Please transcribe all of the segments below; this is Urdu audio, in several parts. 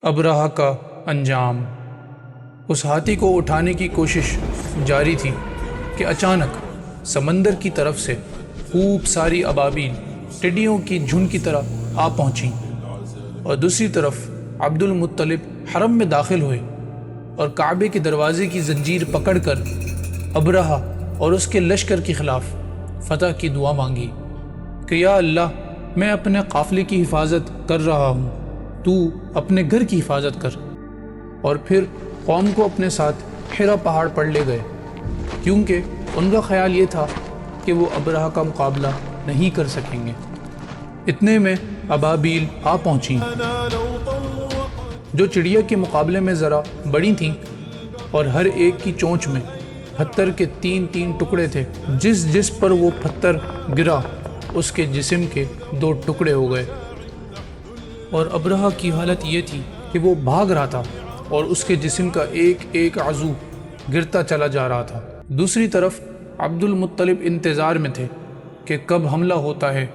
ابرہہ کا انجام۔ اس ہاتھی کو اٹھانے کی کوشش جاری تھی کہ اچانک سمندر کی طرف سے خوب ساری ابابیل ٹڈیوں کی جھنڈ کی طرح آ پہنچیں، اور دوسری طرف عبد المطلب حرم میں داخل ہوئے اور کعبے کے دروازے کی زنجیر پکڑ کر ابرہہ اور اس کے لشکر کے خلاف فتح کی دعا مانگی کہ یا اللہ، میں اپنے قافلے کی حفاظت کر رہا ہوں، تو اپنے گھر کی حفاظت کر۔ اور پھر قوم کو اپنے ساتھ حرا پہاڑ پر لے گئے، کیونکہ ان کا خیال یہ تھا کہ وہ ابرہہ کا مقابلہ نہیں کر سکیں گے۔ اتنے میں ابابیل آ پہنچیں، جو چڑیا کے مقابلے میں ذرا بڑی تھیں، اور ہر ایک کی چونچ میں پتھر کے 3 ٹکڑے تھے۔ جس پر وہ پتھر گرا اس کے جسم کے 2 ٹکڑے ہو گئے، اور ابرہہ کی حالت یہ تھی کہ وہ بھاگ رہا تھا اور اس کے جسم کا ایک عضو گرتا چلا جا رہا تھا۔ دوسری طرف عبد المطلب انتظار میں تھے کہ کب حملہ ہوتا ہے،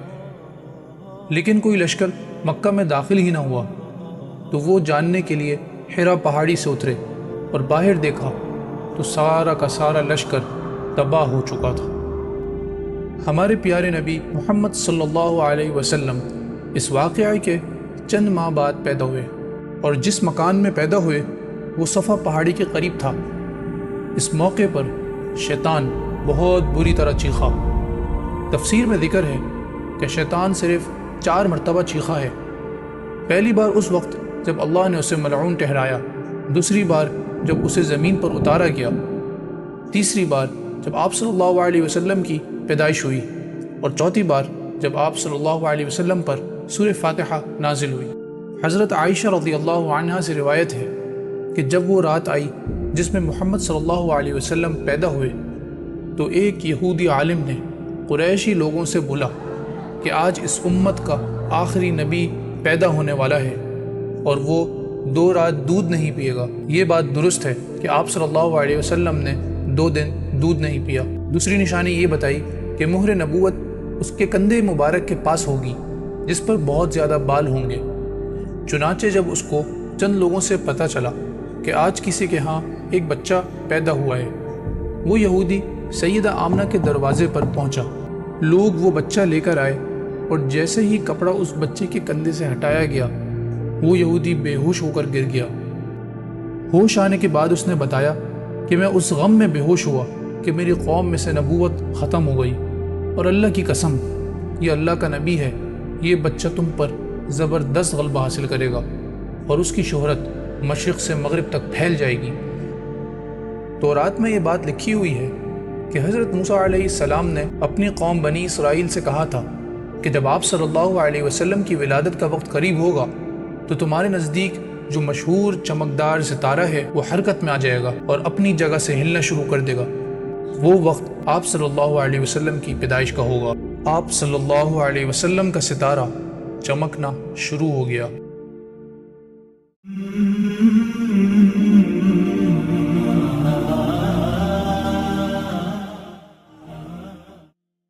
لیکن کوئی لشکر مکہ میں داخل ہی نہ ہوا۔ تو وہ جاننے کے لیے حرا پہاڑی سے اترے اور باہر دیکھا تو سارا کا سارا لشکر تباہ ہو چکا تھا۔ ہمارے پیارے نبی محمد صلی اللہ علیہ وسلم اس واقعے کے چند ماہ بعد پیدا ہوئے، اور جس مکان میں پیدا ہوئے وہ صفا پہاڑی کے قریب تھا۔ اس موقع پر شیطان بہت بری طرح چیخا۔ تفسیر میں ذکر ہے کہ شیطان صرف 4 مرتبہ چیخا ہے۔ پہلی بار اس وقت جب اللہ نے اسے ملعون ٹھہرایا، دوسری بار جب اسے زمین پر اتارا گیا، تیسری بار جب آپ صلی اللہ علیہ وسلم کی پیدائش ہوئی، اور چوتھی بار جب آپ صلی اللہ علیہ وسلم پر سورہ فاتحہ نازل ہوئی۔ حضرت عائشہ رضی اللہ عنہا سے روایت ہے کہ جب وہ رات آئی جس میں محمد صلی اللہ علیہ وسلم پیدا ہوئے، تو ایک یہودی عالم نے قریشی لوگوں سے بولا کہ آج اس امت کا آخری نبی پیدا ہونے والا ہے، اور وہ 2 رات دودھ نہیں پیے گا۔ یہ بات درست ہے کہ آپ صلی اللہ علیہ وسلم نے 2 دن دودھ نہیں پیا۔ دوسری نشانی یہ بتائی کہ مہر نبوت اس کے کندھے مبارک کے پاس ہوگی، جس پر بہت زیادہ بال ہوں گے۔ چنانچہ جب اس کو چند لوگوں سے پتہ چلا کہ آج کسی کے ہاں ایک بچہ پیدا ہوا ہے، وہ یہودی سیدہ آمنہ کے دروازے پر پہنچا۔ لوگ وہ بچہ لے کر آئے، اور جیسے ہی کپڑا اس بچے کے کندھے سے ہٹایا گیا، وہ یہودی بے ہوش ہو کر گر گیا۔ ہوش آنے کے بعد اس نے بتایا کہ میں اس غم میں بے ہوش ہوا کہ میری قوم میں سے نبوت ختم ہو گئی، اور اللہ کی قسم، یہ اللہ کا نبی ہے، یہ بچہ تم پر زبردست غلبہ حاصل کرے گا، اور اس کی شہرت مشرق سے مغرب تک پھیل جائے گی۔ تورات میں یہ بات لکھی ہوئی ہے کہ حضرت موسیٰ علیہ السلام نے اپنی قوم بنی اسرائیل سے کہا تھا کہ جب آپ صلی اللہ علیہ وسلم کی ولادت کا وقت قریب ہوگا تو تمہارے نزدیک جو مشہور چمکدار ستارہ ہے وہ حرکت میں آ جائے گا اور اپنی جگہ سے ہلنا شروع کر دے گا۔ وہ وقت آپ صلی اللہ علیہ وسلم کی پیدائش کا ہوگا۔ آپ صلی اللہ علیہ وسلم کا ستارہ چمکنا شروع ہو گیا۔